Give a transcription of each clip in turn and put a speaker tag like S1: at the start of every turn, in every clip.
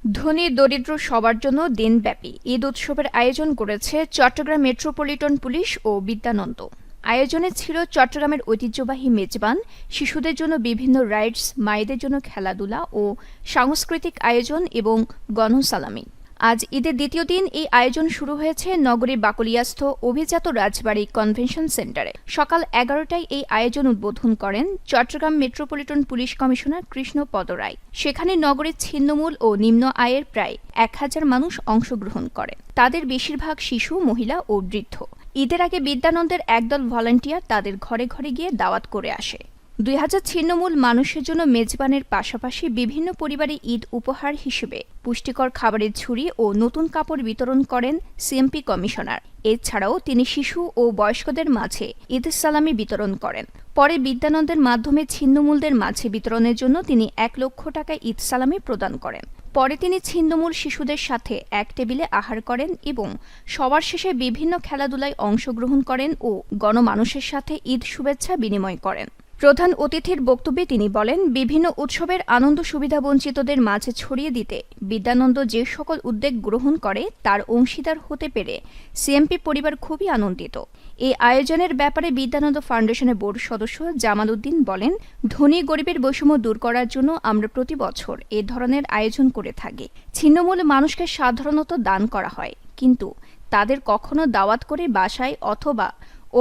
S1: ধনী দরিদ্র সবার জন্য দিনব্যাপী ঈদ উৎসবের আয়োজন করেছে চট্টগ্রাম মেট্রোপলিটন পুলিশ ও বিদ্যানন্দ। আয়োজনে ছিল চট্টগ্রামের ঐতিহ্যবাহী মেজবান, শিশুদের জন্য বিভিন্ন রাইডস, মায়েদের জন্য খেলাধুলা ও সাংস্কৃতিক আয়োজন এবং গণসালামি। আজ ঈদের দ্বিতীয় দিন এই আয়োজন শুরু হয়েছে নগরীর বাকলিয়াস্থ অভিজাত রাজবাড়ী কনভেনশন সেন্টারে। সকাল 11টায় এই আয়োজন উদ্বোধন করেন Chattogram metropolitan police commissioner Krishnapada Roy. সেখানে নগরীর ছিন্নমূল ও নিম্ন আয়ের প্রায় 1000 মানুষ অংশগ্রহণ করেন। তাদের বেশিরভাগ শিশু, মহিলা ও বৃদ্ধ। ঈদের আগে বিদ্যানন্দের একদল ভলান্টিয়ার তাদের ঘরে ঘরে গিয়ে দাওয়াত করে আসে। 2000 ছিন্নমূল মানুষের জন্য মেজবানের পাশাপাশি বিভিন্ন পরিবারে ঈদ উপহার হিসেবে পুষ্টিকর খাবারের ঝুড়ি ও নতুন কাপড় বিতরণ করেন সিএমপি কমিশনার। এছাড়াও তিনি শিশু ও বয়স্কদের মাঝে ঈদ সালামি বিতরণ করেন। পরে বিদ্যানন্দের মাধ্যমে ছিন্নমূলদের মাঝে বিতরণের জন্য তিনি 1 লক্ষ টাকা ঈদ সালামি প্রদান করেন। পরে তিনি ছিন্নমূল শিশুদের সাথে এক টেবিলে আহার করেন এবং সবার শেষে বিভিন্ন খেলাধুলায় অংশগ্রহণ করেন ও গণমানুষের সাথে ঈদ শুভেচ্ছা বিনিময় করেন। প্রধান অতিথির বক্তব্যে তিনি বলেন, বিভিন্ন উৎসবের আনন্দ সুবিধা বঞ্চিতদের মাঝে ছড়িয়ে দিতে বিদ্যানন্দ যে সকল উদ্যোগ গ্রহণ করে তার অংশীদার হতে পেরে সিএমপি পরিবার খুবই আনন্দিত। এই আয়োজনের ব্যাপারে বিদ্যানন্দ ফাউন্ডেশনের বোর্ড সদস্য জামাল উদ্দিন বলেন, ধনী গরিবের বৈষম্য দূর করার জন্য আমরা প্রতি বছর এ ধরনের আয়োজন করে থাকি। ছিন্নমূল মানুষকে সাধারণত দান করা হয়, কিন্তু তাদের কখনো দাওয়াত করে বাসায় অথবা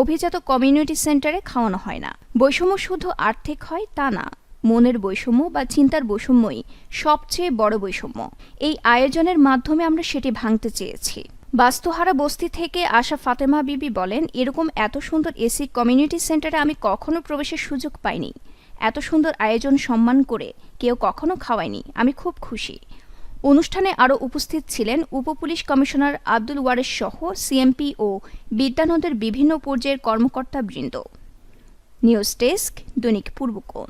S1: অভিজাত কমিউনিটি সেন্টারে খাওয়ানো হয় না। বৈষম্য শুধু আর্থিক হয় তা না, মনের বৈষম্য বা চিন্তার বৈষম্যই সবচেয়ে বড় বৈষম্য। এই আয়োজনের মাধ্যমে আমরা সেটি ভাঙতে চেয়েছি। বাস্তুহারা বস্তি থেকে আসা ফাতেমা বিবি বলেন, এরকম এত সুন্দর এসি কমিউনিটি সেন্টারে আমি কখনো প্রবেশের সুযোগ পাইনি। এত সুন্দর আয়োজন সম্মান করে কেউ কখনো খাওয়ায়নি। আমি খুব খুশি। অনুষ্ঠানে আরও উপস্থিত ছিলেন উপপুলিশ কমিশনার আব্দুল ওয়ারেস সহ সিএমপি ও বিদ্যানন্দের বিভিন্ন পর্যায়ের কর্মকর্তাবৃন্দ। নিউজ ডেস্ক, দৈনিক পূর্বকোণ।